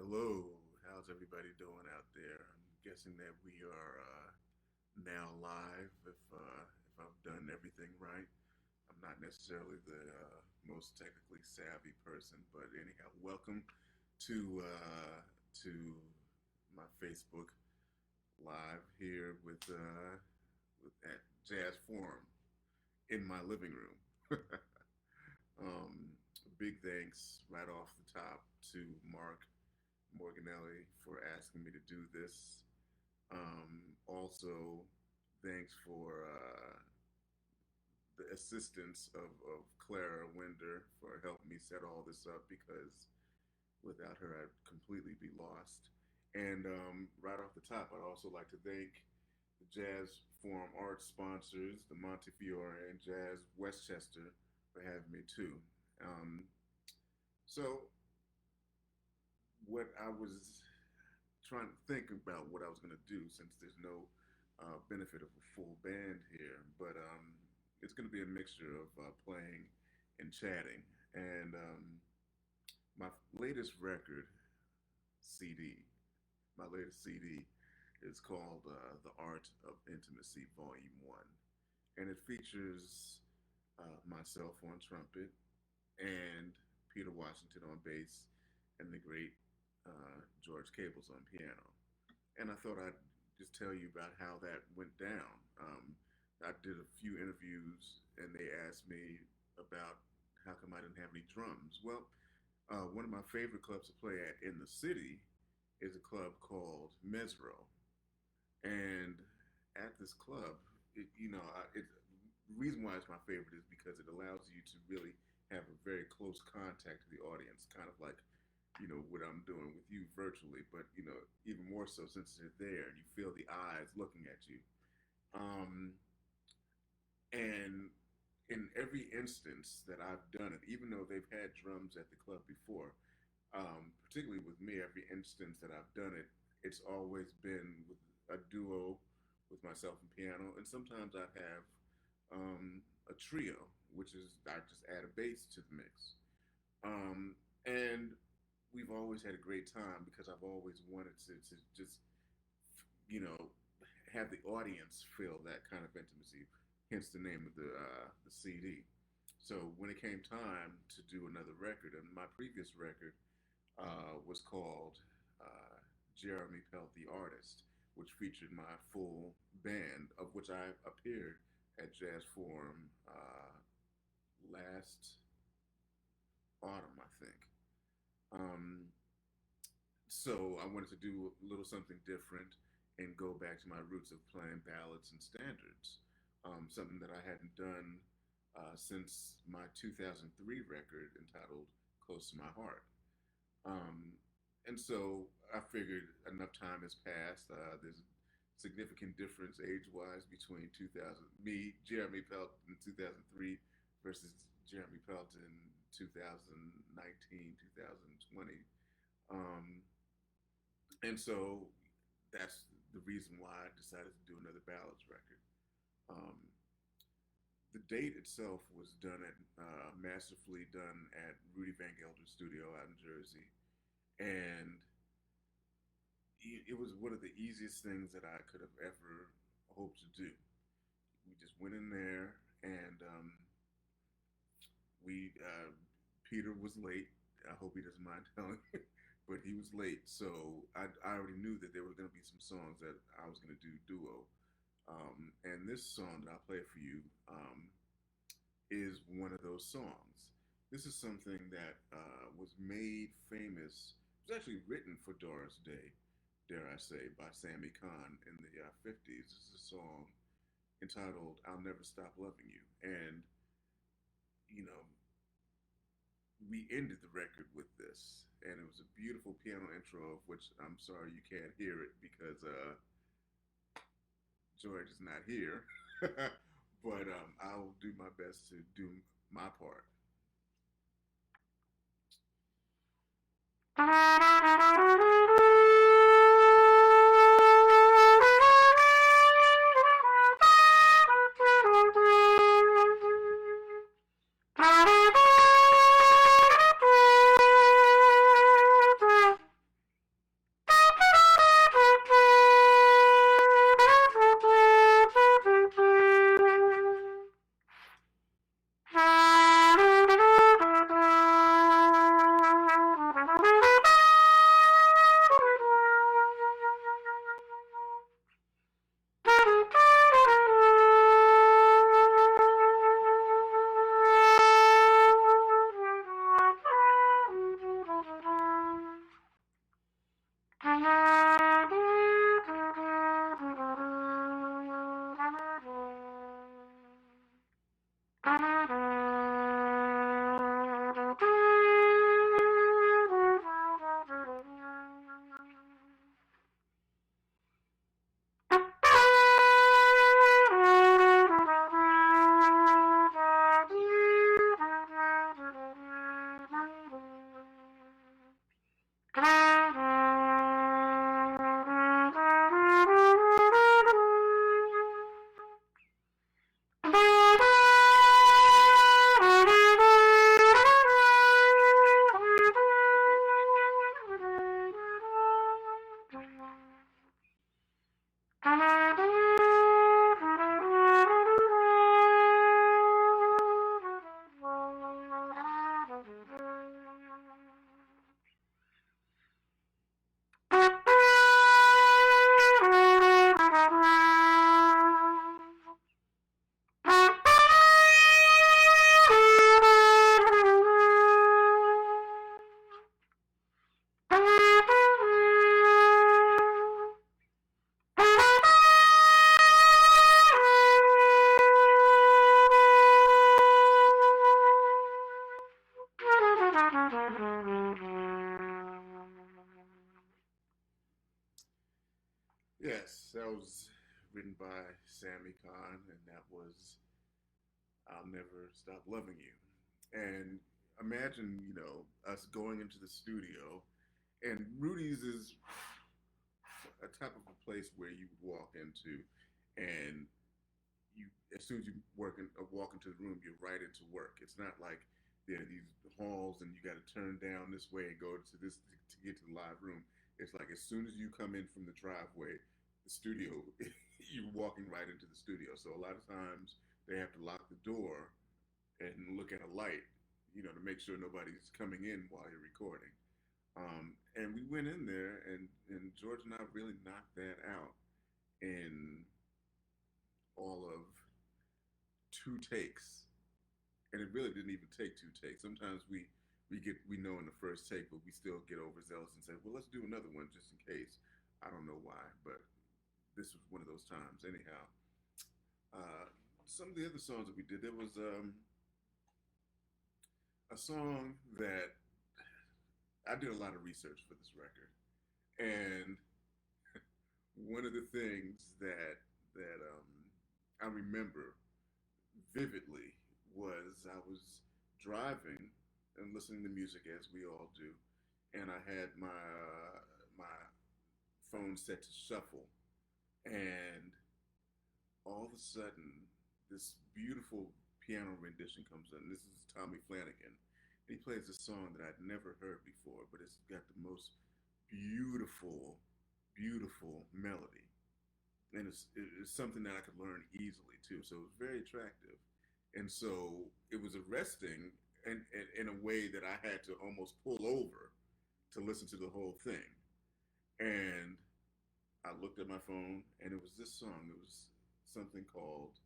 Hello, how's everybody doing out there? I'm guessing that we are now live. If I've done everything right, I'm not necessarily the most technically savvy person, but anyhow, welcome to my Facebook live here with at Jazz Forum in my living room. um, Big thanks right off the top to Mark Morganelli for asking me to do this. Also, thanks for the assistance of Clara Winder for helping me set all this up because without her, I'd completely be lost. And right off the top, I'd also like to thank the Jazz Forum Arts sponsors, the Montefiore and Jazz Westchester, for having me too. Um, so, what I was trying to think about what I was going to do since there's no benefit of a full band here, but it's going to be a mixture of playing and chatting. And my latest record, CD, my latest CD is called The Art of Intimacy, Volume 1. And it features myself on trumpet and Peter Washington on bass and the great George Cables on piano. And I thought I'd just tell you about how that went down. I did a few interviews, and they asked me about how come I didn't have any drums. Well, one of my favorite clubs to play at in the city is a club called Mesro, and at this club, the reason why it's my favorite is because it allows you to really have a very close contact to the audience, kind of like what I'm doing with you virtually, but even more so since they're there and you feel the eyes looking at you. Um, and in every instance that I've done it, even though they've had drums at the club before, particularly with me, every instance that I've done it, it's always been with a duo with myself and piano, and sometimes I have a trio, which is I just add a bass to the mix. And we've always had a great time because I've always wanted to just you know have the audience feel that kind of intimacy. Hence the name of the CD. So when it came time to do another record, and my previous record was called Jeremy Pelt, the artist, which featured my full band, of which I appeared at Jazz Forum last autumn, I think. Um, so I wanted to do a little something different and go back to my roots of playing ballads and standards, something that I hadn't done since my 2003 record entitled Close to My Heart. Um, and so I figured enough time has passed. There's a significant difference age-wise between 2000, me, Jeremy Pelt in 2003 versus Jeremy Pelt in 2019, 2020. Um, and so that's the reason why I decided to do another ballads record. Um, the date itself was done at masterfully done at Rudy Van Gelder's studio out in Jersey, and it was one of the easiest things that I could have ever hoped to do. We just went in there, and we Peter was late. I hope he doesn't mind telling, but he was late, so I already knew that there were going to be some songs that I was going to do duo. And this song that I'll play for you is one of those songs. This is something that was made famous. It was actually written for Doris Day, dare I say, by Sammy Kahn in the 50s. This is a song entitled I'll Never Stop Loving You. And, you know, we ended the record with this. And it was a beautiful piano intro, of which I'm sorry you can't hear it because George is not here. But I'll do my best to do my part. Yes, that was written by Sammy Khan, and that was "I'll Never Stop Loving You." And imagine, us going into the studio, and Rudy's is a type of a place where you walk into, and you as soon as you walk into the room, you're right into work. It's not like there are these halls and you got to turn down this way and go to this to get to the live room. It's like as soon as you come in from the driveway, the studio, you're walking right into the studio. So a lot of times they have to lock the door and look at a light, to make sure nobody's coming in while you're recording. And we went in there, and George and I really knocked that out in all of 2 takes, and it really didn't even take 2 takes. Sometimes we know in the first take, but we still get overzealous and say, well, let's do another one just in case. I don't know why, but this was one of those times. Anyhow, some of the other songs that we did, there was a song that I did a lot of research for this record, and one of the things that I remember vividly was I was driving and listening to music as we all do, and I had my phone set to shuffle, and all of a sudden this beautiful piano rendition comes in. This is Tommy Flanagan. And he plays a song that I'd never heard before, but it's got the most beautiful, beautiful melody. And it's something that I could learn easily too. So it was very attractive. And so it was arresting in a way that I had to almost pull over to listen to the whole thing. And I looked at my phone, and it was this song. It was something called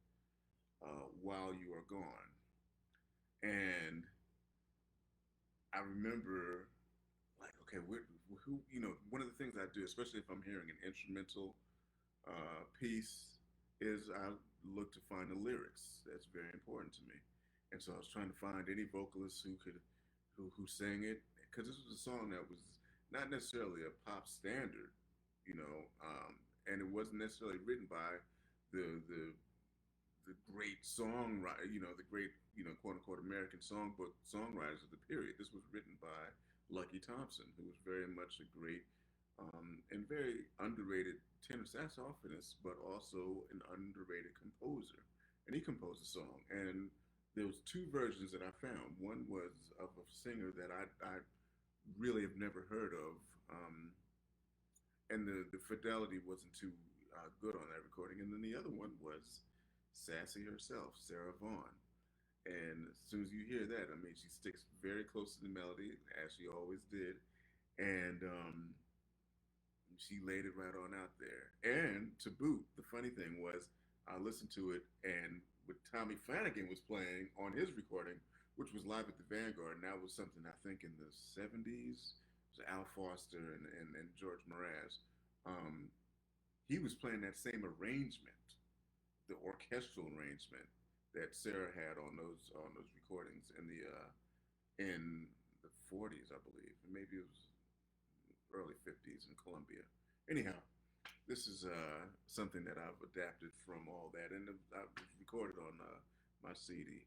"While You Are Gone," and I remember like, okay, who? One of the things I do, especially if I'm hearing an instrumental piece, is I look to find the lyrics. That's very important to me, and so I was trying to find any vocalists who sang it, because this was a song that was not necessarily a pop standard, and it wasn't necessarily written by the great songwriter, the great, quote unquote American songwriters of the period. This was written by Lucky Thompson, who was very much a great and very underrated tenor saxophonist, but also an underrated composer. And he composed a song, and there was 2 versions that I found. One was of a singer that I really have never heard of, and the fidelity wasn't too good on that recording. And then the other one was Sassy herself, Sarah Vaughan. And as soon as you hear that, I mean, she sticks very close to the melody, as she always did. And she laid it right on out there. And to boot, the funny thing was, I listened to it, and what Tommy Flanagan was playing on his recording, which was live at the Vanguard, and that was something I think in the 70s. It was Al Foster and George Mraz. Um, he was playing that same arrangement, the orchestral arrangement that Sarah had on those recordings in the 40s, I believe. Maybe it was early 50s in Columbia. Anyhow, this is something that I've adapted from all that, and I recorded on my CD.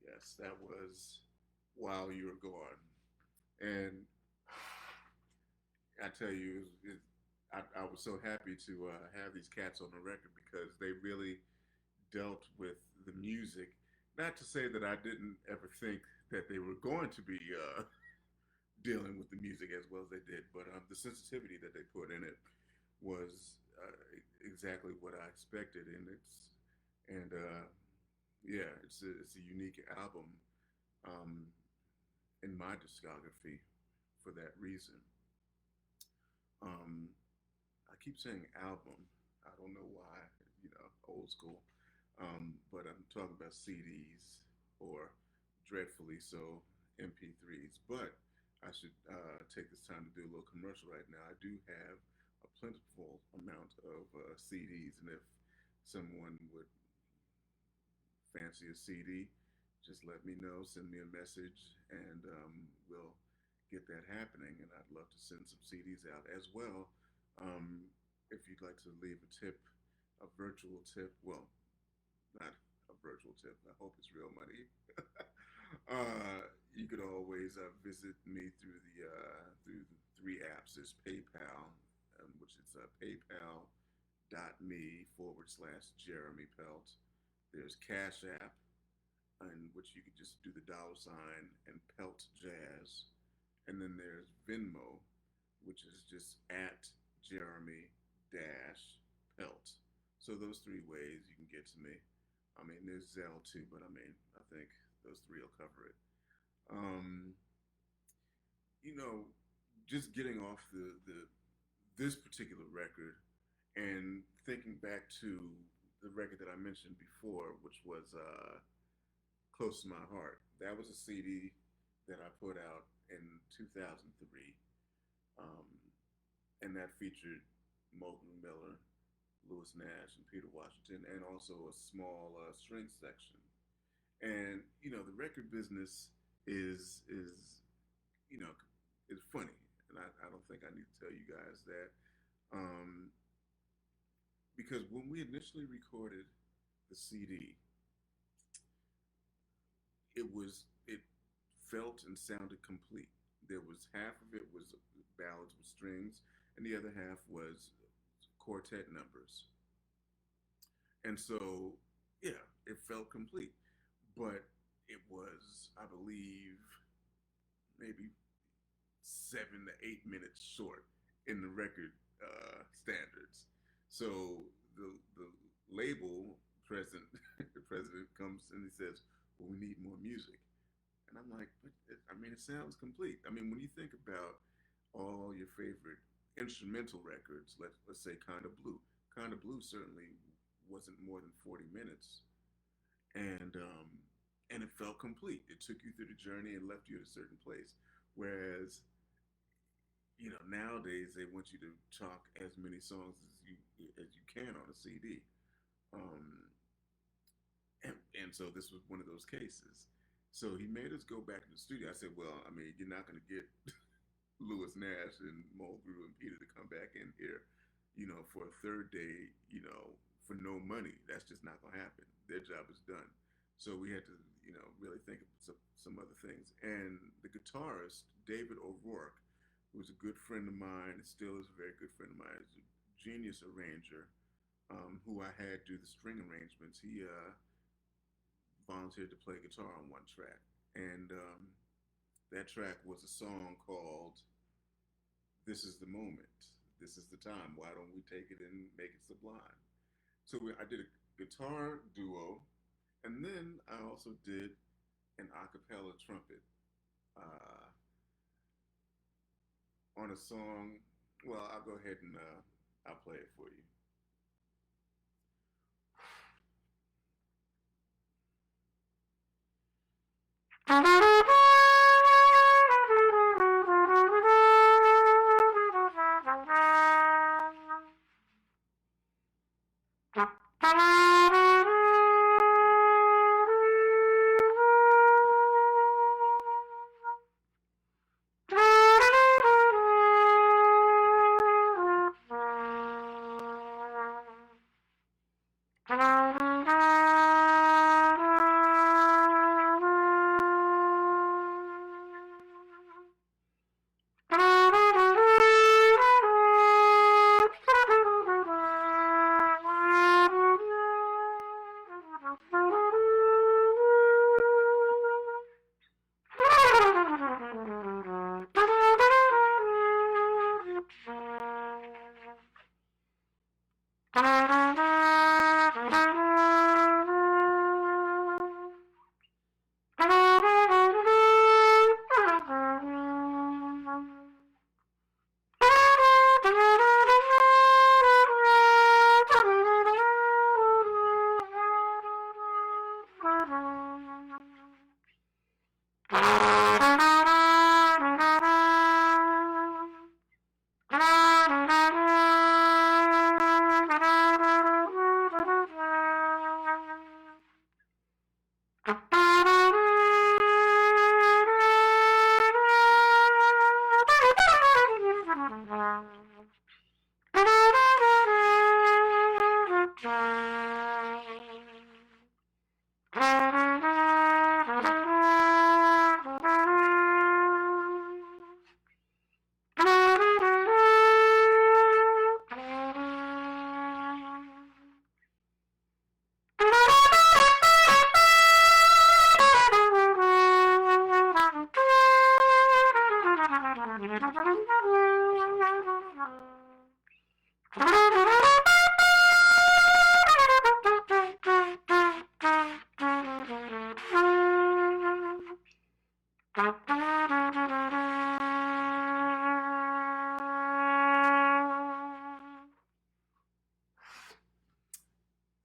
Yes, that was While You Were Gone. And I tell you, I was so happy to have these cats on the record because they really dealt with the music. Not to say that I didn't ever think that they were going to be dealing with the music as well as they did, but the sensitivity that they put in it was exactly what I expected, and yeah, it's a unique album um, in my discography for that reason. Um, I keep saying album. I don't know why, old school. But I'm talking about CDs or dreadfully so MP3s. But I should take this time to do a little commercial right now. I do have a plentiful amount of CDs, and if someone would fancy a CD, just let me know, send me a message, and we'll get that happening. And I'd love to send some CDs out as well. Um, if you'd like to leave a tip, a virtual tip, well, not a virtual tip, I hope it's real money. You could always visit me through the three apps. There's PayPal, which is paypal.me/Jeremy Pelt. There's Cash App, in which you could just do the dollar sign and Pelt Jazz. And then there's Venmo, which is just at Jeremy dash Pelt. So those three ways you can get to me. I mean, there's Zelle too, but I mean, I think those three will cover it. Um, you know, just getting off the this particular record and thinking back to the record that I mentioned before, which was Close to My Heart. That was a CD that I put out in 2003, um, and that featured Moulton Miller, Lewis Nash, and Peter Washington, and also a small string section. And the record business is you know is funny, and I don't think I need to tell you guys that, um, because when we initially recorded the CD, it felt and sounded complete. There was half of it was ballads with strings, and the other half was quartet numbers. And so, yeah, it felt complete. But it was, I believe, maybe 7 to 8 minutes short in the record standards. So the label president the president comes and he says, "Well, we need more music." And I'm like, but I mean, it sounds complete. I mean, when you think about all your favorite instrumental records, let's say Kind of Blue certainly wasn't more than 40 minutes, and it felt complete. It took you through the journey and left you at a certain place. Whereas nowadays they want you to chalk as many songs as you can on a CD. Um, and so this was one of those cases. So he made us go back to the studio. I said, well, I mean, you're not going to get Lewis Nash and Mulgrew and Peter to come back in here, for a third day, for no money. That's just not going to happen. Their job is done. So we had to, really think of some other things. And the guitarist, David O'Rourke, who was a good friend of mine, and still is a very good friend of mine, is a genius arranger, who I had do the string arrangements. He volunteered to play guitar on one track. And that track was a song called this is the moment. This is the time. Why don't we take it and make it sublime? I did a guitar duo, and then I also did an a cappella trumpet uh, on a song. Well, I'll go ahead and I'll play it for you.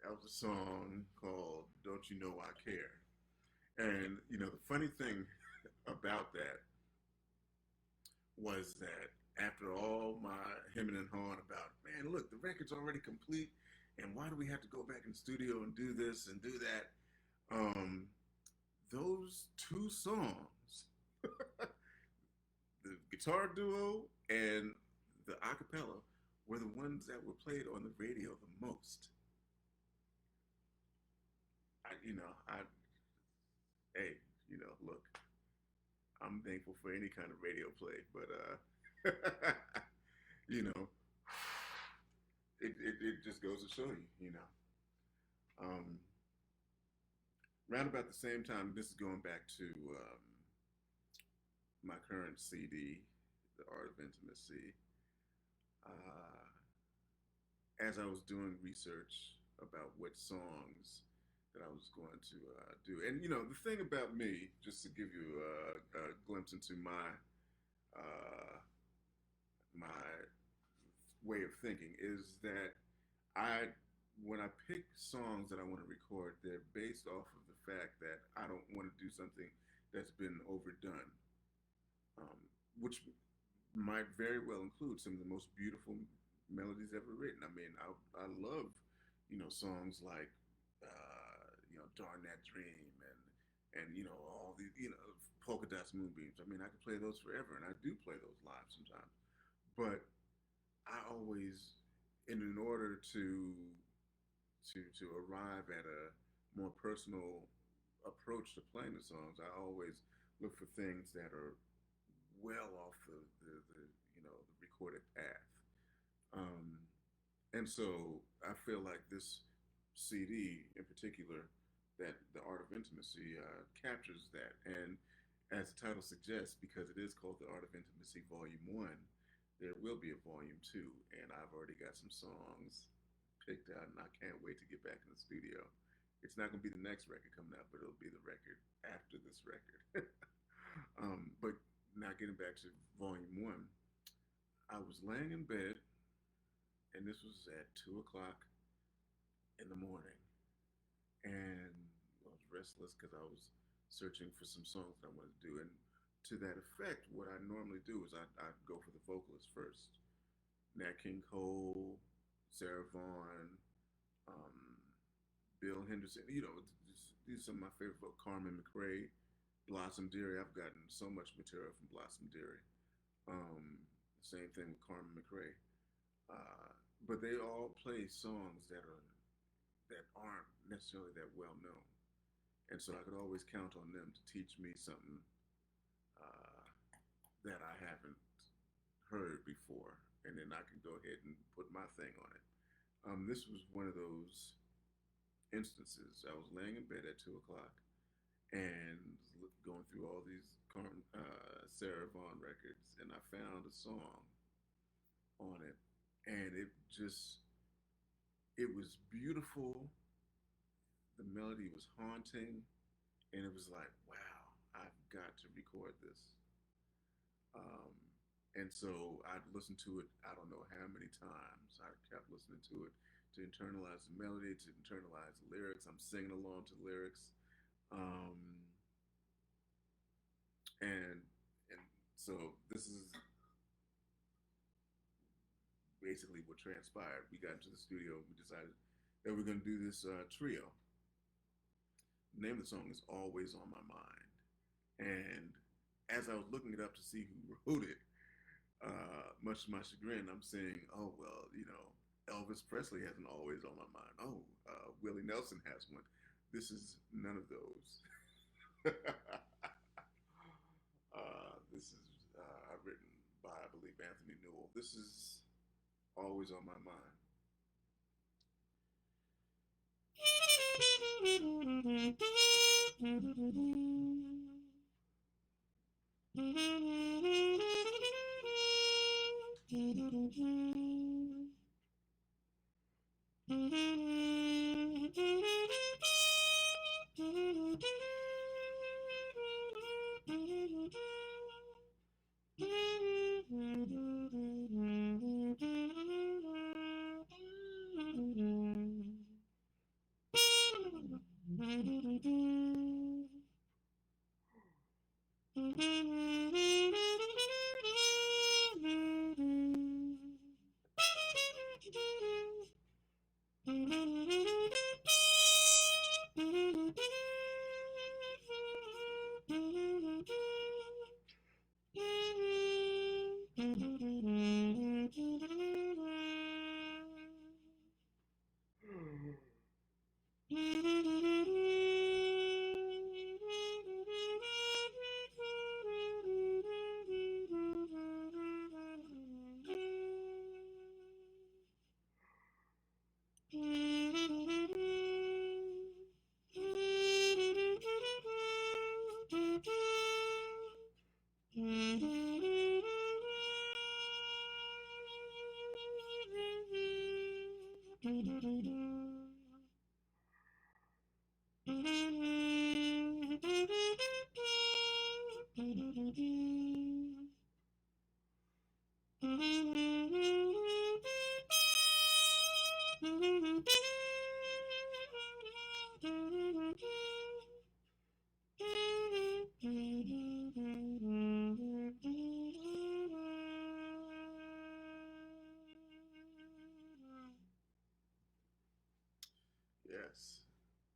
That was a song called "Don't You Know I Care." And the funny thing about that was that after all my hemming and hawing about, man, look, the record's already complete, and why do we have to go back in the studio and do this and do that? Those two songs, the guitar duo and the acapella, were the ones that were played on the radio the most. I hey, look, I'm thankful for any kind of radio play, but you know, it just goes to show you, um, round about the same time. This is going back to my current CD, The Art of Intimacy. Uh, as I was doing research about what songs that I was going to do, and the thing about me, just to give you a glimpse into uh, my way of thinking, is that I when I pick songs that I want to record, they're based off of the fact that I don't want to do something that's been overdone, um, which might very well include some of the most beautiful melodies ever written. I mean, I love songs like "Darn That Dream" and all these "Polka Dots Moonbeams." I mean, I could play those forever, and I do play those live sometimes. But I always, in order to arrive at a more personal approach to playing the songs, I always look for things that are well off the the recorded path. Um, and so I feel like this CD in particular, that the Art of Intimacy, captures that. And as the title suggests, because it is called the Art of Intimacy Volume One, there will be a volume two, and I've already got some songs picked out, and I can't wait to get back in the studio. It's not going to be the next record coming out, but it'll be the record after this record. But now getting back to volume one, I was laying in bed, and this was at 2 o'clock in the morning, and I was restless because I was searching for some songs that I wanted to do. And to that effect, what I normally do is I'd go for the vocalist first. Nat King Cole, Sarah Vaughan, um, Bill Henderson. These are some of my favorite folks. Carmen McRae, Blossom Dearie. I've gotten so much material from Blossom Dearie. Same thing with Carmen McRae. Uh, but they all play songs that aren't necessarily that well known, and so I could always count on them to teach me something uh, that I haven't heard before, and then I can go ahead and put my thing on it. This was one of those instances. I was laying in bed at 2 o'clock and going through all these Sarah Vaughan records, and I found a song on it, and it was beautiful. The melody was haunting, and it was like, wow, I've got to record this. Um, and so I'd listened to it, I don't know how many times. I kept listening to it to internalize the melody, to internalize the lyrics. I'm singing along to the lyrics. Um, and and so this is basically what transpired. We got into the studio. We decided that we're going to do this trio. The name of the song is "Always on My Mind," and as I was looking it up to see who wrote it, much to my chagrin, I'm saying, "Oh well, Elvis Presley has an "Always on My Mind." Oh, Willie Nelson has one. This is none of those. This is written by, I believe, Anthony Newell. This is "Always on My Mind." Yes,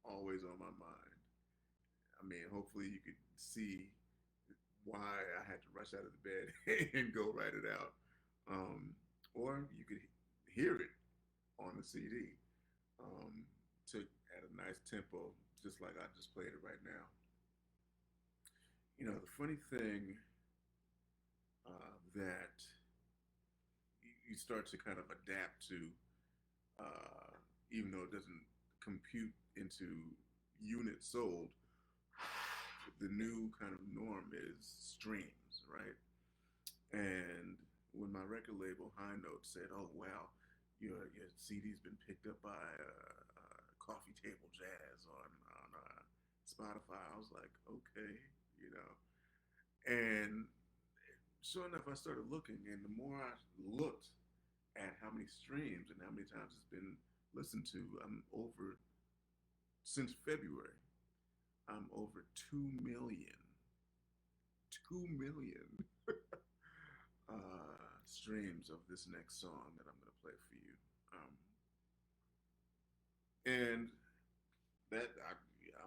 always on my mind. I mean, hopefully you could see why I had to rush out of the bed and go write it out. Um, or you could hear it on the CD. Um, Took at a nice tempo, just like I just played it right now. The funny thing that you start to kind of adapt to, uh, even though it doesn't compute into units sold, the new kind of norm is streams, right? And when my record label High Note said, "Oh wow, your CD's been picked up by Coffee Table Jazz on Spotify," I was like, "Okay, you know." And sure enough, I started looking, and the more I looked at how many streams and how many times it's been listened to, I'm over since February. I'm over 2 million, 2 million streams of this next song that I'm going to play for you. And that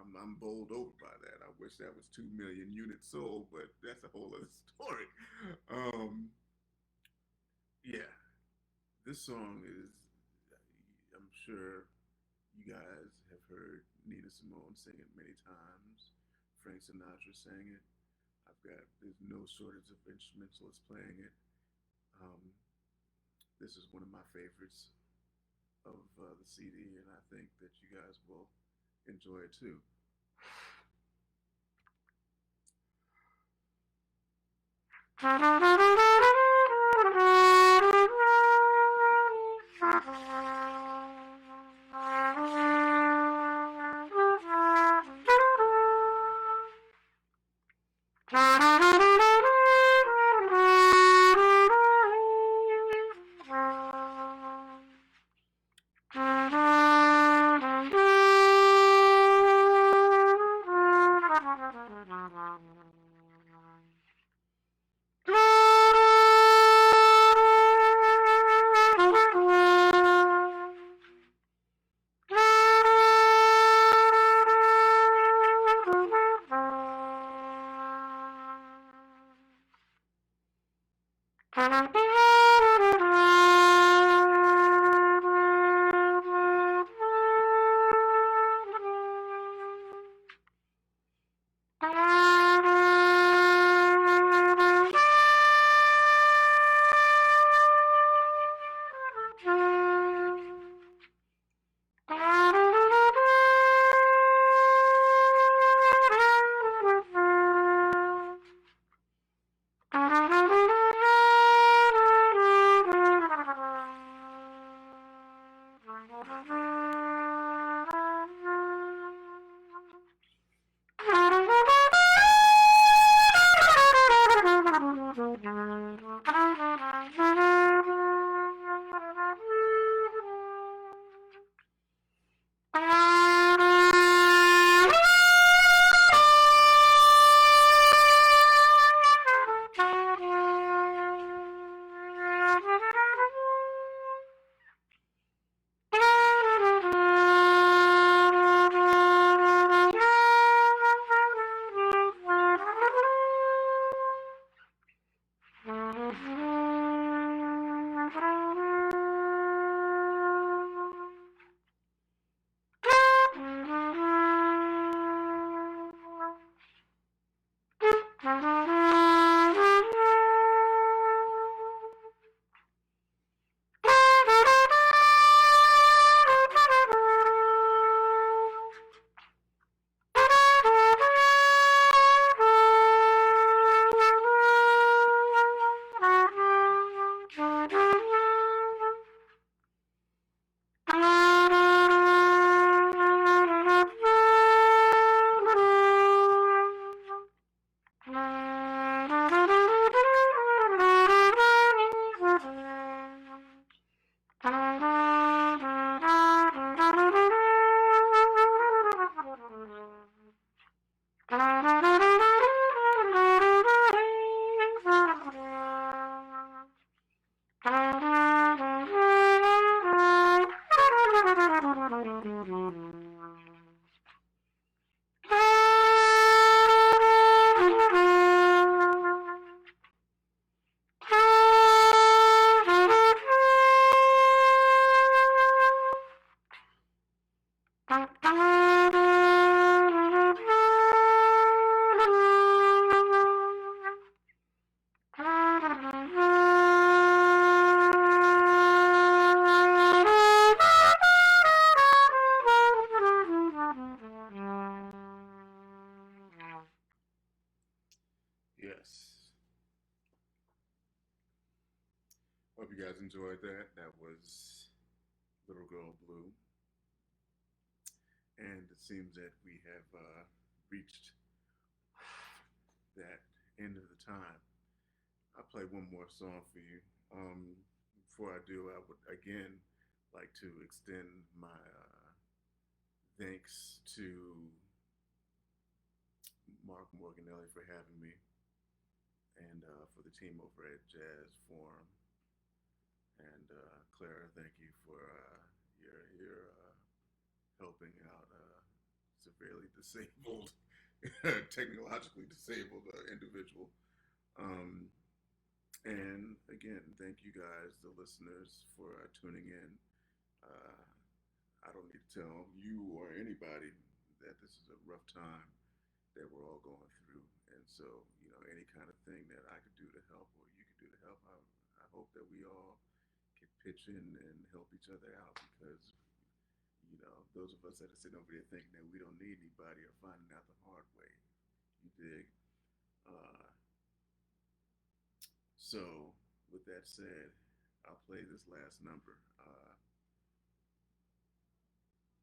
I'm bowled over by that. I wish that was 2 million units sold, but that's a whole other story. Um, yeah, this song is. I'm sure you guys have heard Nina Simone sing it many times. Frank Sinatra sang it. There's no shortage of instrumentalists playing it. Um, this is one of my favorites of the CD, and I think that you guys will enjoy it too. Hope you guys enjoyed that. That was Little Girl Blue. And it seems that we have reached that end of the time. I'll play one more song for you. Before I do, I would again like to extend my thanks to Mark Morganelli for having me, and for the team over at Jazz Forum. And Clara, thank you for your helping out severely disabled, technologically disabled individual. Um, and again, thank you guys, the listeners, for tuning in. Uh, I don't need to tell you or anybody that this is a rough time that we're all going through. And so, any kind of thing that I could do to help or you could do to help, I hope that we all can pitch in and help each other out because, those of us that are sitting over there thinking that we don't need anybody are finding out the hard way. You dig? Uh, so, with that said, I'll play this last number.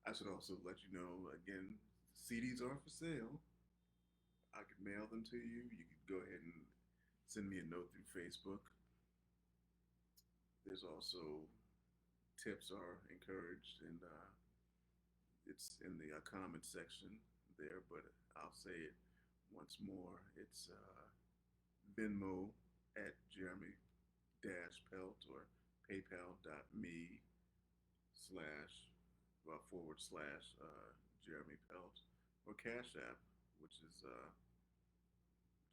I should also let you know again, CDs are for sale. I could mail them to you. You could go ahead and send me a note through Facebook. There's also tips are encouraged, and it's in the comment section there. But I'll say it once more. It's Venmo at Jeremy Pelt or PayPal.me slash / Jeremy Pelt or Cash App, which is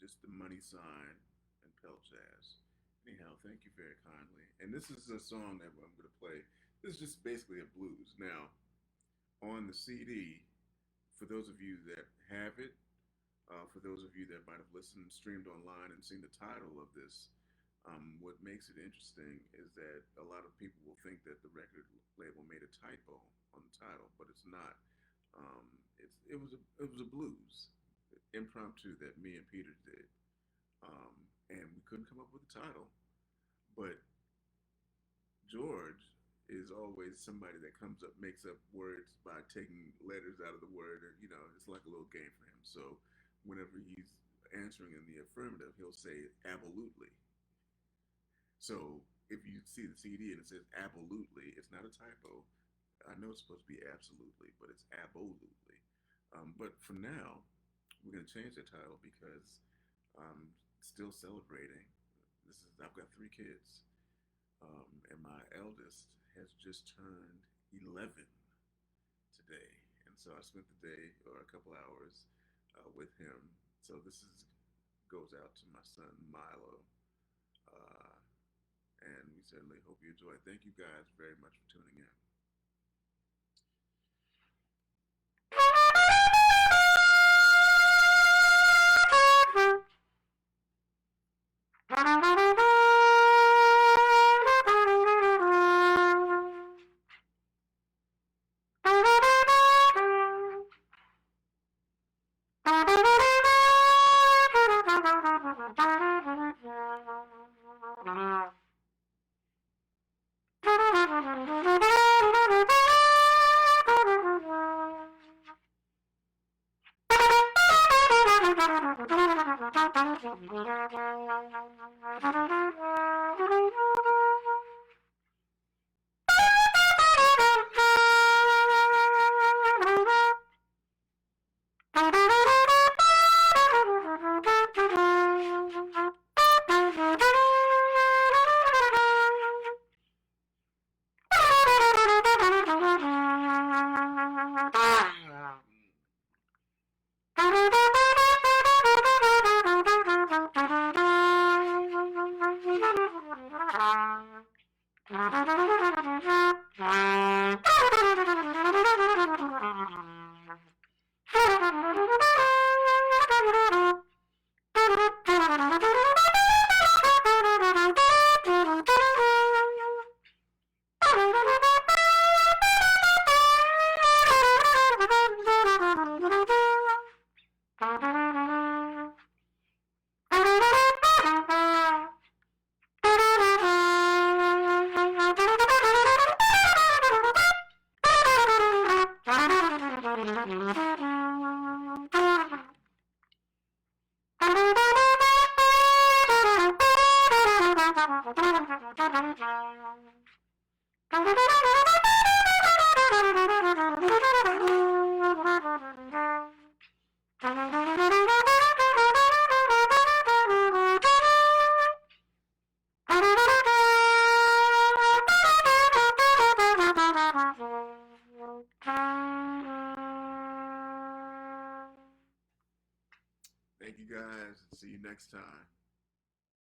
just the money sign and Pelt Jazz. Anyhow, thank you very kindly. And this is a song that I'm going to play. This is just basically a blues. Now, on the CD, for those of you that have it, for those of you that might have listened, streamed online, and seen the title of this, what makes it interesting is that a lot of people will think that the record label made a typo on the title, but it's not. It was a blues impromptu that me and Peter did, and we couldn't come up with a title. But George is always somebody that comes up, makes up words by taking letters out of the word. And, it's like a little game for him. So whenever he's answering in the affirmative, he'll say absolutely. So if you see the CD and it says absolutely, it's not a typo. I know it's supposed to be absolutely, but it's absolutely. But for now, we're going to change the title because I'm still celebrating. I've got 3 kids, and my eldest has just turned 11 today, and so I spent the day or a couple hours with him. So this goes out to my son Milo, uh, and we certainly hope you enjoy it. Thank you guys very much for tuning in. Thank you guys. See you next time.